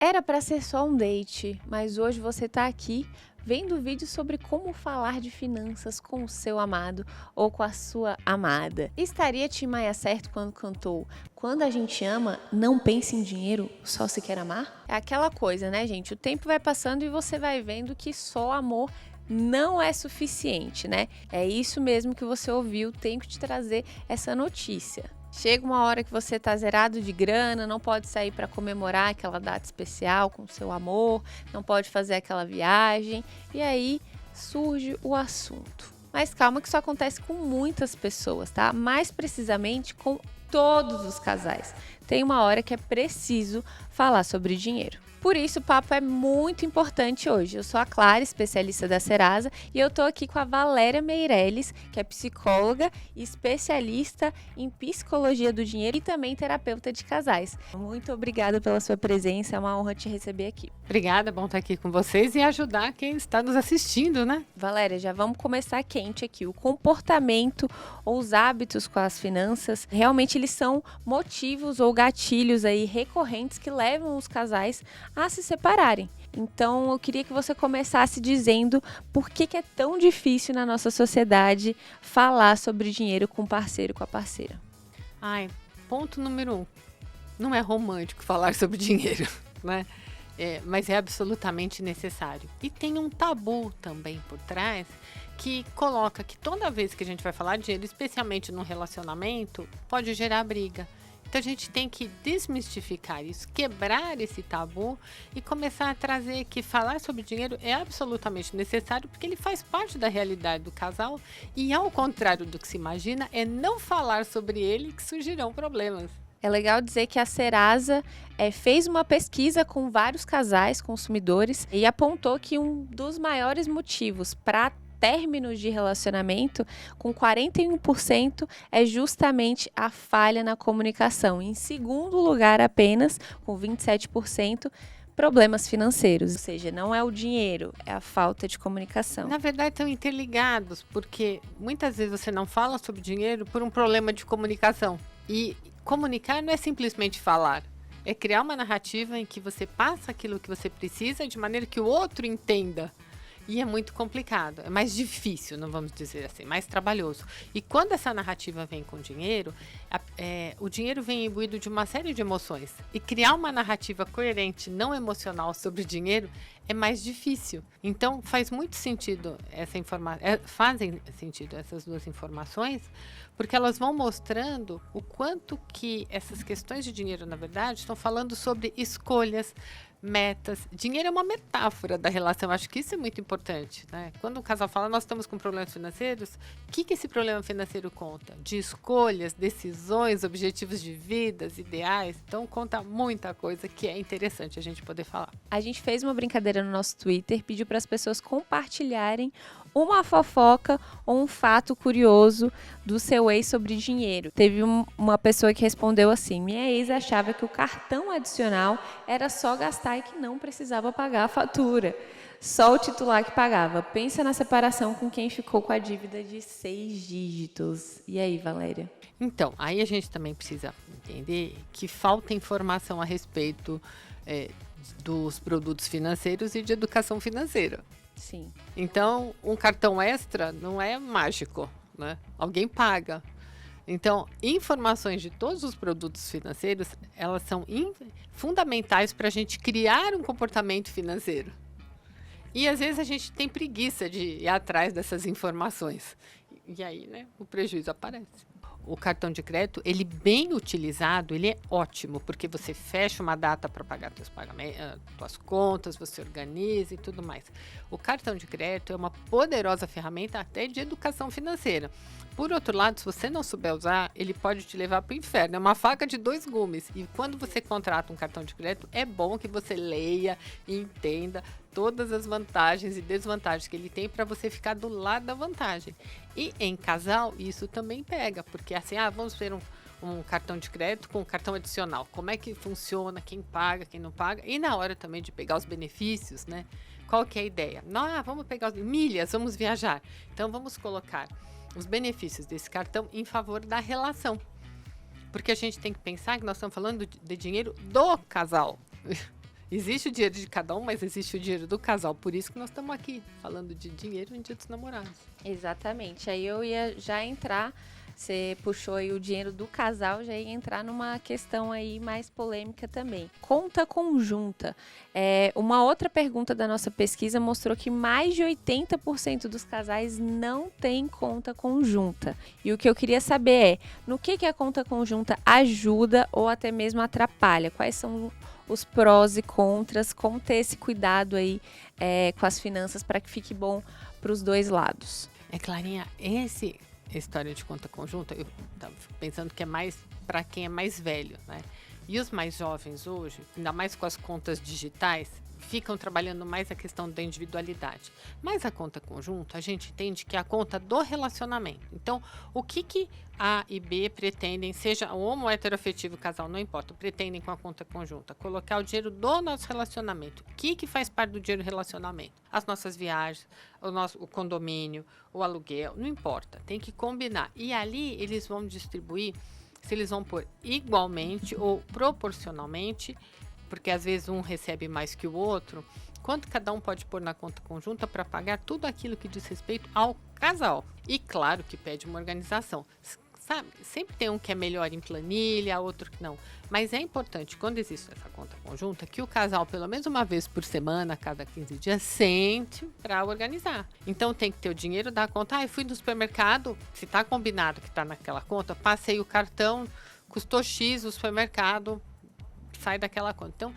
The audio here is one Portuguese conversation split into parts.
Era para ser só um date, mas hoje você está aqui vendo vídeo sobre como falar de finanças com o seu amado ou com a sua amada. Estaria Tim Maia certo quando cantou "Quando a gente ama, não pense em dinheiro, só se quer amar"? É aquela coisa, né, gente? O tempo vai passando e você vai vendo que só amor não é suficiente, né? É isso mesmo que você ouviu, tenho que te trazer essa notícia. Chega uma hora que você tá zerado de grana, não pode sair para comemorar aquela data especial com seu amor, não pode fazer aquela viagem, e aí surge o assunto. Mas calma que isso acontece com muitas pessoas, tá? Mais precisamente com todos os casais. Tem uma hora que é preciso falar sobre dinheiro. Por isso, o papo é muito importante hoje. Eu sou a Clara, especialista da Serasa, e eu tô aqui com a Valéria Meirelles, que é psicóloga e especialista em psicologia do dinheiro e também terapeuta de casais. Muito obrigada pela sua presença, é uma honra te receber aqui. Obrigada, bom estar aqui com vocês e ajudar quem está nos assistindo, né? Valéria, já vamos começar quente aqui. O comportamento ou os hábitos com as finanças, realmente eles são motivos ou gatilhos aí recorrentes que levam os casais a se separarem. Então, eu queria que você começasse dizendo por que é tão difícil na nossa sociedade falar sobre dinheiro com o parceiro, com a parceira. Ponto número 1. Não é romântico falar sobre dinheiro, né? Mas é absolutamente necessário. E tem um tabu também por trás que coloca que toda vez que a gente vai falar de dinheiro, especialmente num relacionamento, pode gerar briga. Então a gente tem que desmistificar isso, quebrar esse tabu e começar a trazer que falar sobre dinheiro é absolutamente necessário porque ele faz parte da realidade do casal e, ao contrário do que se imagina, é não falar sobre ele que surgirão problemas. É legal dizer que a Serasa fez uma pesquisa com vários casais consumidores e apontou que um dos maiores motivos para términos de relacionamento, com 41%, é justamente a falha na comunicação. Em segundo lugar, apenas, com 27%, problemas financeiros, ou seja, não é o dinheiro, é a falta de comunicação. Na verdade, estão interligados, porque muitas vezes você não fala sobre dinheiro por um problema de comunicação. E comunicar não é simplesmente falar, é criar uma narrativa em que você passa aquilo que você precisa de maneira que o outro entenda. E é muito complicado, é mais difícil, não vamos dizer assim, mais trabalhoso. E quando essa narrativa vem com dinheiro, o dinheiro vem imbuído de uma série de emoções. E criar uma narrativa coerente, não emocional sobre dinheiro é mais difícil. Então faz muito sentido fazem sentido essas duas informações, porque elas vão mostrando o quanto que essas questões de dinheiro, na verdade, estão falando sobre escolhas, metas. Dinheiro é uma metáfora da relação, acho que isso é muito importante, né? Quando um casal fala, nós estamos com problemas financeiros, o que esse problema financeiro conta? De escolhas, decisões, objetivos de vidas, ideais. Então conta muita coisa que é interessante a gente poder falar. A gente fez uma brincadeira no nosso Twitter, pediu para as pessoas compartilharem uma fofoca ou um fato curioso do seu ex sobre dinheiro. Teve uma pessoa que respondeu assim: minha ex achava que o cartão adicional era só gastar e que não precisava pagar a fatura. Só o titular que pagava. Pensa na separação com quem ficou com a dívida de 6 dígitos. E aí, Valéria? Então, aí a gente também precisa entender que falta informação a respeito dos produtos financeiros e de educação financeira. Sim. Então, um cartão extra não é mágico, né? Alguém paga. Então, informações de todos os produtos financeiros, elas são fundamentais para a gente criar um comportamento financeiro. E às vezes a gente tem preguiça de ir atrás dessas informações. E aí, né, o prejuízo aparece. O cartão de crédito, ele bem utilizado, ele é ótimo, porque você fecha uma data para pagar teus pagamentos, tuas contas, você organiza e tudo mais. O cartão de crédito é uma poderosa ferramenta até de educação financeira. Por outro lado, se você não souber usar, ele pode te levar para o inferno. É uma faca de 2 gumes. E quando você contrata um cartão de crédito, é bom que você leia e entenda todas as vantagens e desvantagens que ele tem para você ficar do lado da vantagem. E em casal, isso também pega, porque assim, vamos ver um cartão de crédito com um cartão adicional. Como é que funciona, quem paga, quem não paga, e na hora também de pegar os benefícios, né? Qual que é a ideia? Vamos pegar as milhas, vamos viajar. Então vamos colocar os benefícios desse cartão em favor da relação. Porque a gente tem que pensar que nós estamos falando de dinheiro do casal. Existe o dinheiro de cada um, mas existe o dinheiro do casal. Por isso que nós estamos aqui, falando de dinheiro em Dia dos Namorados. Exatamente. Aí eu ia já entrar, você puxou aí o dinheiro do casal, já ia entrar numa questão aí mais polêmica também. Conta conjunta. Uma outra pergunta da nossa pesquisa mostrou que mais de 80% dos casais não tem conta conjunta. E o que eu queria saber no que a conta conjunta ajuda ou até mesmo atrapalha? Quais são os prós e contras, como ter esse cuidado aí com as finanças para que fique bom para os dois lados. Clarinha, essa história de conta conjunta, eu estava pensando que é mais para quem é mais velho, né? E os mais jovens hoje, ainda mais com as contas digitais, ficam trabalhando mais a questão da individualidade. Mas a conta conjunta, a gente entende que é a conta do relacionamento. Então, o que A e B pretendem, seja homo ou heteroafetivo casal, não importa, pretendem com a conta conjunta? Colocar o dinheiro do nosso relacionamento. O que faz parte do dinheiro do relacionamento? As nossas viagens, o condomínio, o aluguel, não importa, tem que combinar. E ali eles vão distribuir, se eles vão pôr igualmente ou proporcionalmente, porque às vezes um recebe mais que o outro, quanto cada um pode pôr na conta conjunta para pagar tudo aquilo que diz respeito ao casal. E claro que pede uma organização. Sabe, sempre tem um que é melhor em planilha, outro que não. Mas é importante, quando existe essa conta conjunta, que o casal, pelo menos uma vez por semana, a cada 15 dias, sente para organizar. Então tem que ter o dinheiro da conta. Eu fui no supermercado, se está combinado que está naquela conta, passei o cartão, custou X o supermercado, sai daquela conta. Então,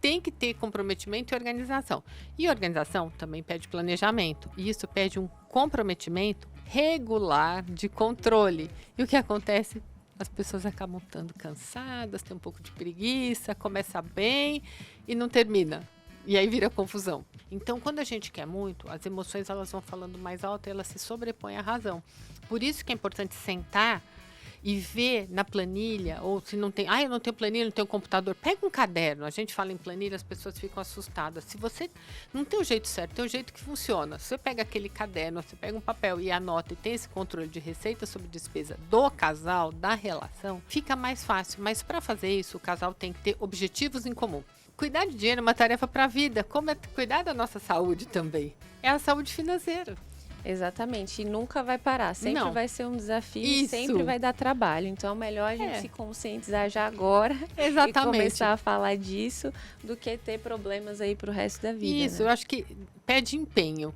tem que ter comprometimento e organização. E organização também pede planejamento. E isso pede um comprometimento regular de controle. E o que acontece? As pessoas acabam estando cansadas, têm um pouco de preguiça, começa bem e não termina. E aí vira confusão. Então, quando a gente quer muito, as emoções elas vão falando mais alto e elas se sobrepõem à razão. Por isso que é importante sentar e ver na planilha, ou se não tem, eu não tenho planilha, não tenho computador, pega um caderno. A gente fala em planilha, as pessoas ficam assustadas. Se você não tem o jeito certo, tem o jeito que funciona. Se você pega aquele caderno, você pega um papel e anota e tem esse controle de receita sobre despesa do casal, da relação, fica mais fácil. Mas para fazer isso, o casal tem que ter objetivos em comum. Cuidar de dinheiro é uma tarefa para a vida, como é cuidar da nossa saúde também. É a saúde financeira. Exatamente, e nunca vai parar, sempre vai ser um desafio e sempre vai dar trabalho. Então é melhor a gente se conscientizar já agora e começar a falar disso do que ter problemas aí pro resto da vida. Isso, né? Eu acho que pede empenho.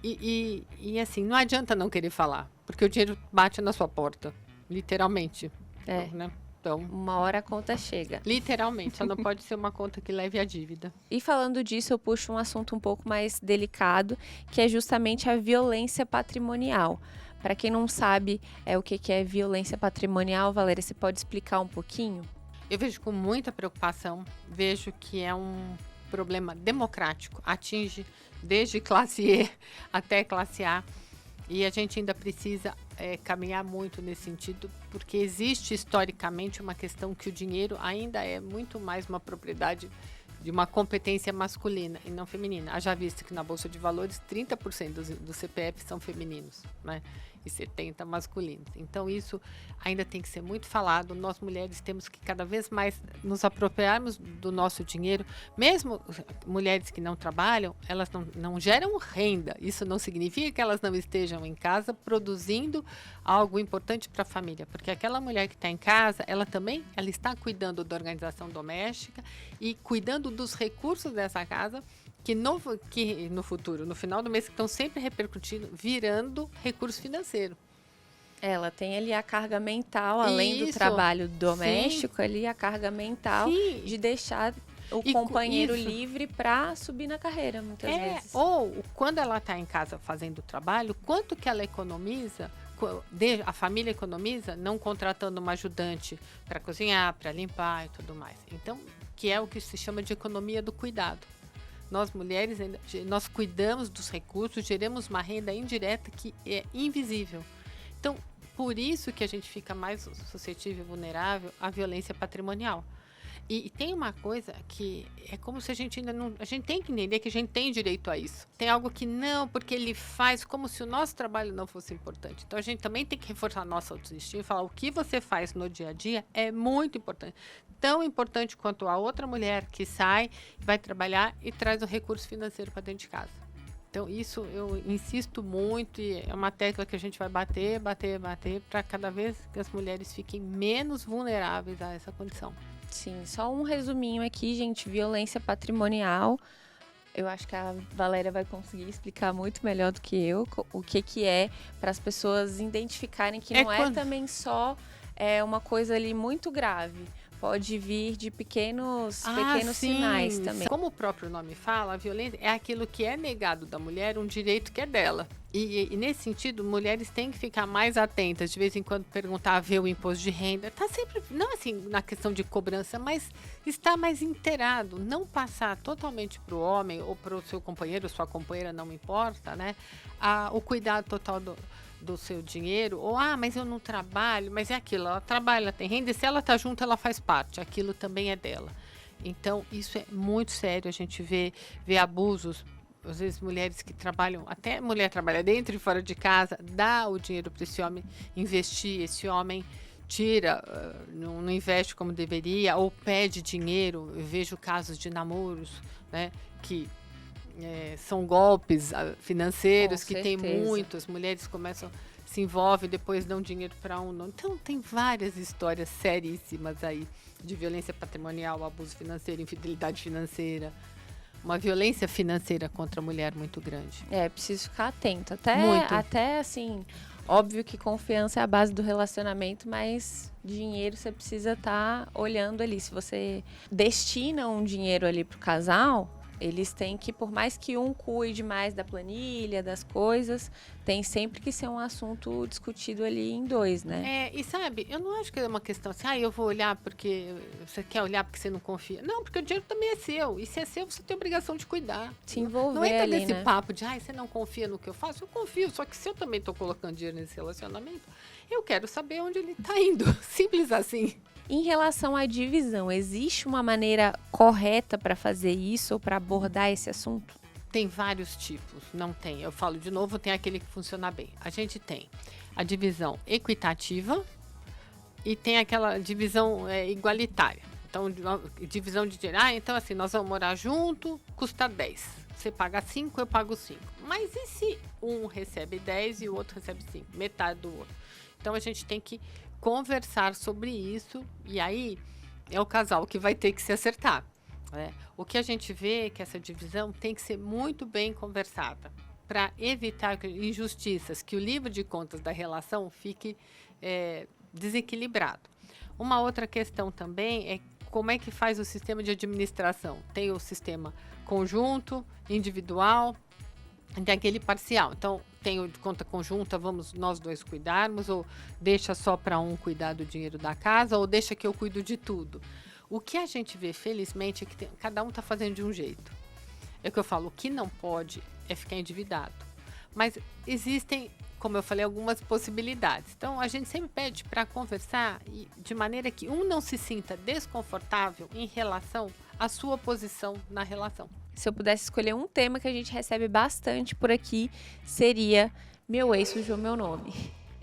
E assim, não adianta não querer falar, porque o dinheiro bate na sua porta, literalmente. Né? Então, uma hora a conta chega. Literalmente, só não pode ser uma conta que leve a dívida. E falando disso, eu puxo um assunto um pouco mais delicado, que é justamente a violência patrimonial. Para quem não sabe o que é violência patrimonial, Valéria, você pode explicar um pouquinho? Eu vejo com muita preocupação, vejo que é um problema democrático, atinge desde classe E até classe A. E a gente ainda precisa caminhar muito nesse sentido, porque existe historicamente uma questão que o dinheiro ainda é muito mais uma propriedade de uma competência masculina e não feminina. Haja visto que na Bolsa de Valores 30% dos CPF são femininos, né? E 70% masculinos. Então isso ainda tem que ser muito falado. Nós mulheres temos que cada vez mais nos apropriarmos do nosso dinheiro. Mesmo mulheres que não trabalham, elas não geram renda. Isso não significa que elas não estejam em casa produzindo algo importante para a família. Porque aquela mulher que está em casa, ela está cuidando da organização doméstica e cuidando dos recursos dessa casa, que no futuro, no final do mês, estão sempre repercutindo, virando recurso financeiro. Ela tem ali a carga mental, além do trabalho doméstico, ali a carga mental de deixar o companheiro livre para subir na carreira, muitas vezes. Ou, quando ela está em casa fazendo o trabalho, quanto que ela economiza, a família economiza, não contratando uma ajudante para cozinhar, para limpar e tudo mais. Então, que é o que se chama de economia do cuidado. Nós mulheres, nós cuidamos dos recursos, geramos uma renda indireta que é invisível. Então, por isso que a gente fica mais suscetível e vulnerável à violência patrimonial. E tem uma coisa que é como se a gente ainda não... A gente tem que entender que a gente tem direito a isso. Tem algo que não, porque ele faz como se o nosso trabalho não fosse importante. Então, a gente também tem que reforçar a nossa autoestima e falar o que você faz no dia a dia é muito importante. Tão importante quanto a outra mulher que sai, vai trabalhar e traz o recurso financeiro para dentro de casa. Então, isso eu insisto muito e é uma tecla que a gente vai bater, para cada vez que as mulheres fiquem menos vulneráveis a essa condição. Sim, só um resuminho aqui, gente. Violência patrimonial. Eu acho que a Valéria vai conseguir explicar muito melhor do que eu o que é, para as pessoas identificarem que não é também só uma coisa ali muito grave. Pode vir de pequenos sinais também. Como o próprio nome fala, a violência é aquilo que é negado da mulher, um direito que é dela. E nesse sentido, mulheres têm que ficar mais atentas, de vez em quando perguntar, ver o imposto de renda. Tá sempre, não assim na questão de cobrança, mas estar mais inteirado. Não passar totalmente para o homem ou para o seu companheiro, sua companheira, não importa, né? O cuidado total do seu dinheiro, ou mas eu não trabalho, mas é aquilo, ela trabalha, ela tem renda, e se ela tá junto, ela faz parte, aquilo também é dela. Então, isso é muito sério, a gente vê abusos, às vezes mulheres que trabalham, até mulher trabalha dentro e fora de casa, dá o dinheiro para esse homem investir, esse homem tira, não investe como deveria, ou pede dinheiro. Eu vejo casos de namoros, né, que são golpes financeiros, que tem muitas mulheres começam, se envolvem, depois dão dinheiro para um. Então, tem várias histórias seríssimas aí de violência patrimonial, abuso financeiro, infidelidade financeira, uma violência financeira contra a mulher muito grande. Preciso ficar atento. Até assim, óbvio que confiança é a base do relacionamento, mas dinheiro você precisa estar olhando ali. Se você destina um dinheiro ali pro casal, eles têm que, por mais que um cuide mais da planilha, das coisas, tem sempre que ser um assunto discutido ali em dois, né? E sabe, eu não acho que é uma questão assim, eu vou olhar porque você quer olhar porque você não confia. Não, porque o dinheiro também é seu. E se é seu, você tem a obrigação de cuidar. Se envolver não entra ali, nesse né? papo de, você não confia no que eu faço. Eu confio, só que se eu também estou colocando dinheiro nesse relacionamento, eu quero saber onde ele está indo. Simples assim. Em relação à divisão, existe uma maneira correta para fazer isso ou para abordar esse assunto? Tem vários tipos, não tem. Eu falo de novo, tem aquele que funciona bem. A gente tem a divisão equitativa e tem aquela divisão igualitária. Então, divisão de dinheiro. Então assim, nós vamos morar junto, custa 10. Você paga 5, eu pago 5. Mas e se um recebe 10 e o outro recebe 5? Metade do outro. Então, a gente tem que conversar sobre isso, e aí é o casal que vai ter que se acertar. O que a gente vê é que essa divisão tem que ser muito bem conversada para evitar injustiças, que o livro de contas da relação fique desequilibrado. Uma outra questão também é como é que faz o sistema de administração. Tem o sistema conjunto, individual, tem aquele parcial. Então, tem conta conjunta, vamos nós dois cuidarmos, ou deixa só para um cuidar do dinheiro da casa, ou deixa que eu cuido de tudo. O que a gente vê, felizmente, é que cada um está fazendo de um jeito. É o que eu falo, o que não pode é ficar endividado. Mas existem, como eu falei, algumas possibilidades. Então, a gente sempre pede para conversar de maneira que um não se sinta desconfortável em relação à sua posição na relação. Se eu pudesse escolher um tema que a gente recebe bastante por aqui, seria meu ex sujou meu nome.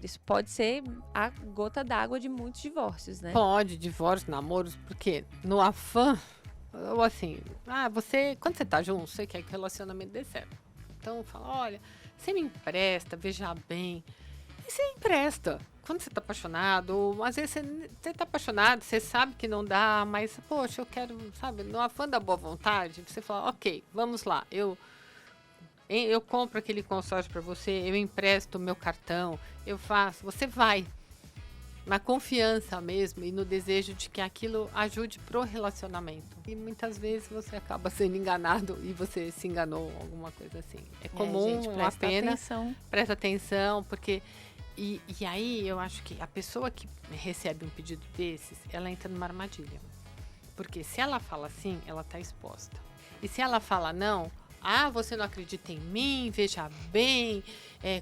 Isso pode ser a gota d'água de muitos divórcios, né? Pode, divórcio, namoros, porque no afã, ou assim, quando você tá junto, você quer que o relacionamento dê certo. Então, fala, olha, você me empresta, veja bem. E você empresta. Quando você tá apaixonado, ou às vezes você tá apaixonado, você sabe que não dá, mas, poxa, eu quero, sabe, no afã da boa vontade, você fala, ok, vamos lá, eu compro aquele consórcio para você, eu empresto o meu cartão, eu faço, você vai na confiança mesmo e no desejo de que aquilo ajude pro relacionamento. E muitas vezes você acaba sendo enganado e você se enganou, alguma coisa assim. É comum, gente, uma pena. Atenção. Presta atenção, porque... E aí eu acho que a pessoa que recebe um pedido desses, ela entra numa armadilha. Porque se ela fala sim, ela está exposta. E se ela fala não, Ah, você não acredita em mim, veja bem,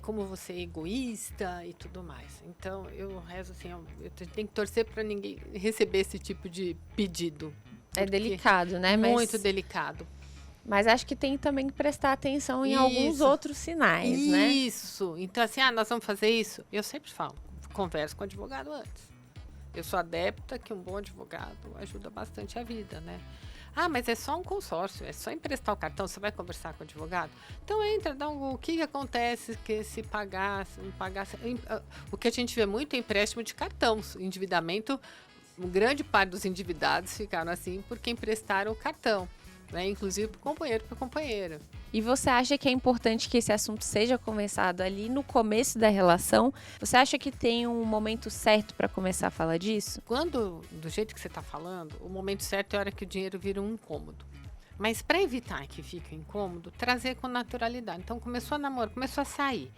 como você é egoísta e tudo mais. Então, eu rezo assim, eu tenho que torcer para ninguém receber esse tipo de pedido. É delicado, né? Muito delicado. Mas acho que tem também que prestar atenção em alguns Isso. outros sinais, né? Isso. Então, assim, nós vamos fazer isso. Eu sempre falo, converso com o advogado antes. Eu sou adepta que um bom advogado ajuda bastante a vida, né? Ah, mas é só um consórcio, é só emprestar o cartão, você vai conversar com o advogado? Então entra, dá o que acontece que se pagasse, não pagasse. O que a gente vê muito é empréstimo de cartão, endividamento, grande parte dos endividados ficaram assim porque emprestaram o cartão. Né? Inclusive para o companheiro, para a companheira. E você acha que é importante que esse assunto seja conversado ali no começo da relação? Você acha que tem um momento certo para começar a falar disso? Quando, do jeito que você está falando, o momento certo é a hora que o dinheiro vira um incômodo. Mas para evitar que fique incômodo, trazer com naturalidade. Então começou a namorar, começou a sair.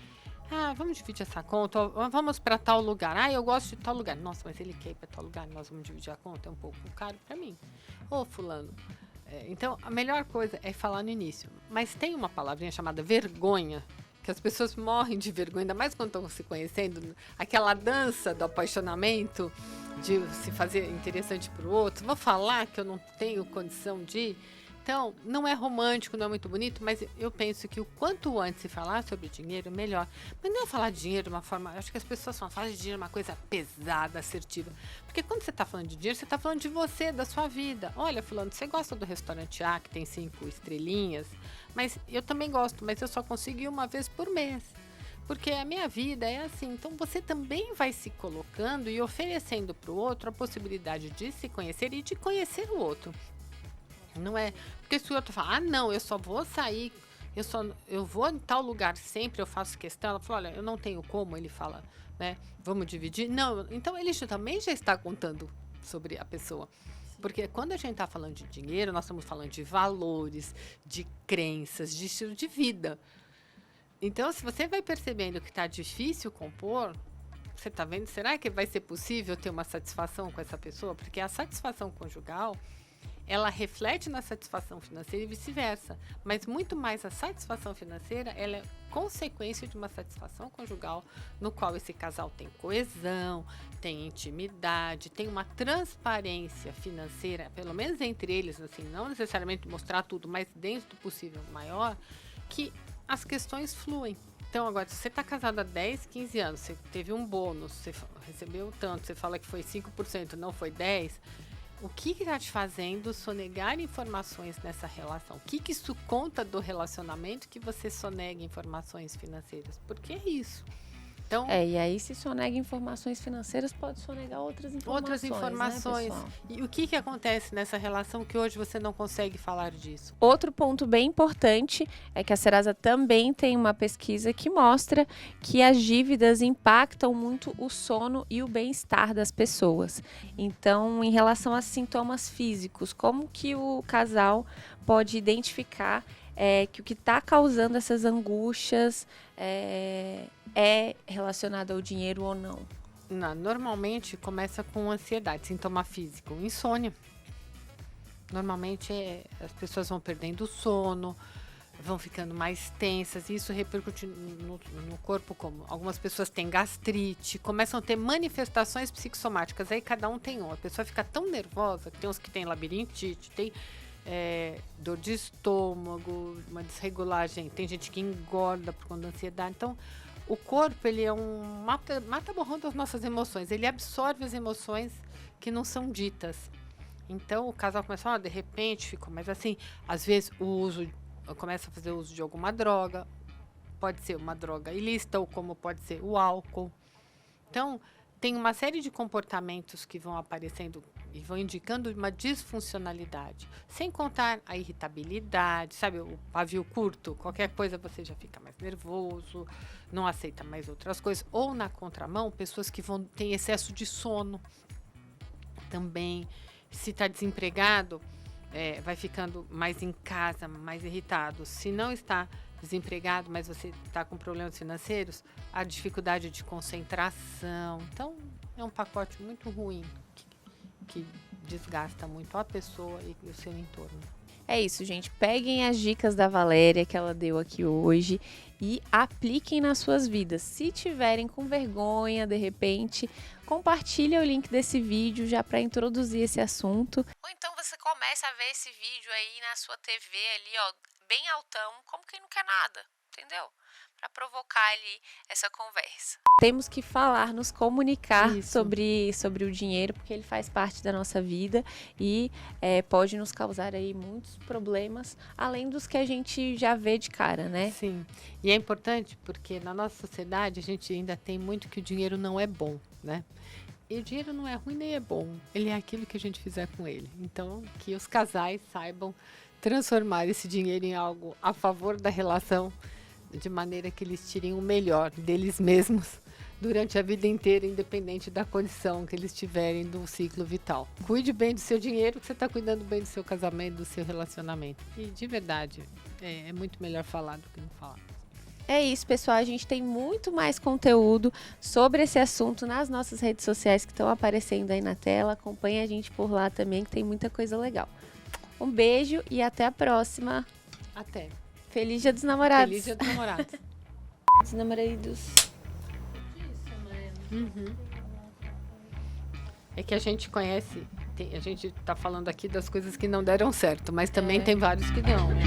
Ah, vamos dividir essa conta, vamos para tal lugar. Ah, eu gosto de tal lugar. Nossa, mas ele quer ir para tal lugar, nós vamos dividir a conta, é um pouco caro para mim. Ô, fulano. Então, a melhor coisa é falar no início. Mas tem uma palavrinha chamada vergonha, que as pessoas morrem de vergonha, ainda mais quando estão se conhecendo, aquela dança do apaixonamento, de se fazer interessante para o outro. Vou falar que eu não tenho condição de... Então, não é romântico, não é muito bonito, mas eu penso que o quanto antes se falar sobre dinheiro, melhor. Mas não é falar de dinheiro de uma forma... Acho que as pessoas falam de dinheiro uma coisa pesada, assertiva. Porque quando você está falando de dinheiro, você está falando de você, da sua vida. Olha, fulano, você gosta do restaurante A, que tem 5 estrelinhas? Mas eu também gosto, mas eu só consigo ir uma vez por mês. Porque a minha vida é assim. Então, você também vai se colocando e oferecendo para o outro a possibilidade de se conhecer e de conhecer o outro. Não é, porque se o outro fala, não, eu só vou sair, eu vou em tal lugar sempre, eu faço questão, ela fala, olha, eu não tenho como, ele fala, né, vamos dividir, não, então ele também já está contando sobre a pessoa, porque quando a gente está falando de dinheiro, nós estamos falando de valores, de crenças, de estilo de vida, então se você vai percebendo que está difícil compor, você está vendo, será que vai ser possível ter uma satisfação com essa pessoa? Porque a satisfação conjugal, ela reflete na satisfação financeira e vice-versa, mas muito mais a satisfação financeira, ela é consequência de uma satisfação conjugal, no qual esse casal tem coesão, tem intimidade, tem uma transparência financeira, pelo menos entre eles, assim, não necessariamente mostrar tudo, mas dentro do possível maior, que as questões fluem. Então, agora, se você está casado há 10, 15 anos, você teve um bônus, você recebeu tanto, você fala que foi 5%, não foi 10%, o que está te fazendo sonegar informações nessa relação? O que isso conta do relacionamento que você sonega informações financeiras? Porque é isso. Então, e aí se sonega informações financeiras, pode sonegar outras informações. Né, e o que acontece nessa relação que hoje você não consegue falar disso? Outro ponto bem importante é que a Serasa também tem uma pesquisa que mostra que as dívidas impactam muito o sono e o bem-estar das pessoas. Então, em relação a sintomas físicos, como que o casal pode identificar que o que está causando essas angústias é relacionado ao dinheiro ou não? Normalmente começa com ansiedade, sintoma físico, insônia. Normalmente as pessoas vão perdendo o sono, vão ficando mais tensas, e isso repercute no corpo, como algumas pessoas têm gastrite, começam a ter manifestações psicossomáticas, aí cada um tem uma. A pessoa fica tão nervosa, tem uns que tem labirintite, tem dor de estômago, uma desregulagem, tem gente que engorda por conta da ansiedade. Então, o corpo, ele é um mata-borrão das nossas emoções, ele absorve as emoções que não são ditas. Então, o casal começa, de repente, ficou, mas assim, às vezes começa a fazer uso de alguma droga, pode ser uma droga ilícita, ou como pode ser o álcool. Então, tem uma série de comportamentos que vão aparecendo e vão indicando uma disfuncionalidade. Sem contar a irritabilidade, sabe, o pavio curto, qualquer coisa você já fica mais nervoso, não aceita mais outras coisas. Ou na contramão, pessoas que têm excesso de sono também. Se está desempregado, vai ficando mais em casa, mais irritado. Se não está desempregado, mas você está com problemas financeiros, a dificuldade de concentração. Então, é um pacote muito ruim que desgasta muito a pessoa e o seu entorno. É isso, gente. Peguem as dicas da Valéria que ela deu aqui hoje e apliquem nas suas vidas. Se tiverem com vergonha, de repente, compartilhe o link desse vídeo já para introduzir esse assunto. Ou então você começa a ver esse vídeo aí na sua TV ali, ó, bem altão, como quem não quer nada, entendeu? Para provocar ali essa conversa. Temos que falar, nos comunicar sobre o dinheiro, porque ele faz parte da nossa vida e pode nos causar aí muitos problemas, além dos que a gente já vê de cara, né? Sim, e é importante porque na nossa sociedade a gente ainda tem muito que o dinheiro não é bom, né? E o dinheiro não é ruim nem é bom, ele é aquilo que a gente fizer com ele. Então, que os casais saibam transformar esse dinheiro em algo a favor da relação, de maneira que eles tirem o melhor deles mesmos durante a vida inteira, independente da condição que eles tiverem do ciclo vital. Cuide bem do seu dinheiro, que você está cuidando bem do seu casamento, do seu relacionamento. E, de verdade, é muito melhor falar do que não falar. É isso, pessoal. A gente tem muito mais conteúdo sobre esse assunto nas nossas redes sociais que estão aparecendo aí na tela. Acompanhe a gente por lá também, que tem muita coisa legal. Um beijo e até a próxima. Até. Feliz Dia dos Namorados. Feliz Dia dos Namorados. Dos namorados. É que a gente conhece, a gente tá falando aqui das coisas que não deram certo, mas também tem vários que dão, né?